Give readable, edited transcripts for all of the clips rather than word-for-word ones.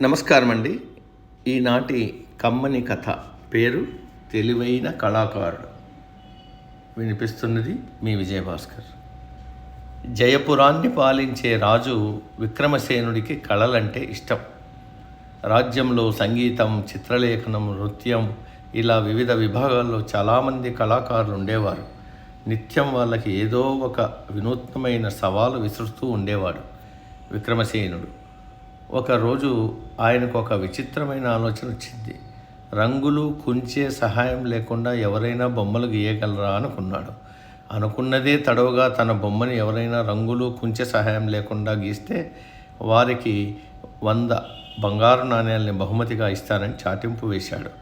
నమస్కారం అండి. ఈనాటి కమ్మని కథ పేరు తెలివైన కళాకారుడు. వినిపిస్తున్నది మీ విజయభాస్కర్. జయపురాన్ని పాలించే రాజు విక్రమసేనుడికి కళలంటే ఇష్టం. రాజ్యంలో సంగీతం, చిత్రలేఖనం, నృత్యం ఇలా వివిధ విభాగాల్లో చాలామంది కళాకారులు ఉండేవారు. నిత్యం వాళ్ళకి ఏదో ఒక వినూత్నమైన సవాలు విసురుతూ ఉండేవాడు విక్రమసేనుడు. ఒకరోజు ఆయనకు ఒక విచిత్రమైన ఆలోచన వచ్చింది. రంగులు, కుంచే సహాయం లేకుండా ఎవరైనా బొమ్మలు గీయగలరా అనుకున్నాడు. అనుకున్నదే తడవుగా తన బొమ్మని ఎవరైనా రంగులు, కుంచె సహాయం లేకుండా గీస్తే వారికి 100 బంగారు నాణేల్ని బహుమతిగా ఇస్తానని చాటింపు వేశాడు.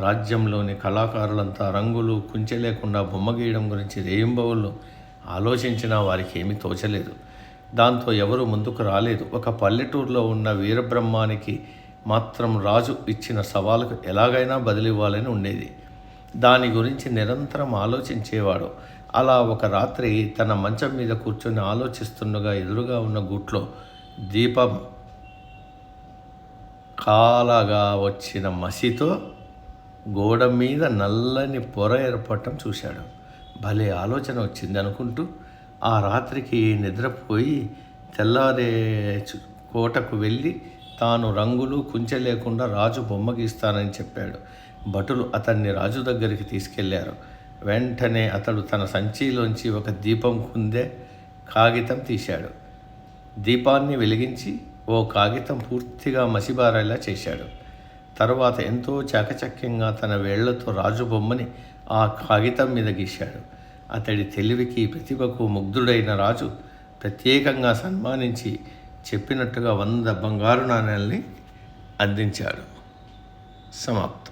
రాజ్యంలోని కళాకారులంతా రంగులు, కుంచె లేకుండా బొమ్మ గీయడం గురించి రేయింబవళ్ళు ఆలోచించినా వారికి ఏమీ తోచలేదు. దాంతో ఎవరు ముందుకు రాలేదు. ఒక పల్లెటూరులో ఉన్న వీరబ్రహ్మానికి మాత్రం రాజు ఇచ్చిన సవాలుకు ఎలాగైనా బదిలివ్వాలని ఉండేది. దాని గురించి నిరంతరం ఆలోచించేవాడు. అలా ఒక రాత్రి తన మంచం మీద కూర్చొని ఆలోచిస్తుండగా ఎదురుగా ఉన్న గూట్లో దీపం కాలగా వచ్చిన మసితో గోడ మీద నల్లని పొర ఏర్పడటం చూశాడు. భలే ఆలోచన వచ్చింది అనుకుంటూ ఆ రాత్రికి నిద్రపోయి తెల్లారే కోటకు వెళ్ళి తాను రంగులు, కుంచె లేకుండా రాజు బొమ్మ గీస్తానని చెప్పాడు. భటులు అతన్ని రాజు దగ్గరికి తీసుకెళ్లారు. వెంటనే అతడు తన సంచిలోంచి ఒక దీపం కుందే కాగితం తీశాడు. దీపాన్ని వెలిగించి ఓ కాగితం పూర్తిగా మసిబారేలా చేశాడు. తరువాత ఎంతో చాకచక్యంగా తన వేళ్లతో రాజు బొమ్మని ఆ కాగితం మీద గీశాడు. అతడి తెలివికి, ప్రతిభకు ముగ్ధుడైన రాజు ప్రత్యేకంగా సన్మానించి చెప్పినట్టుగా 100 బంగారు నాణేల్ని అందించాడు. సమాప్తం.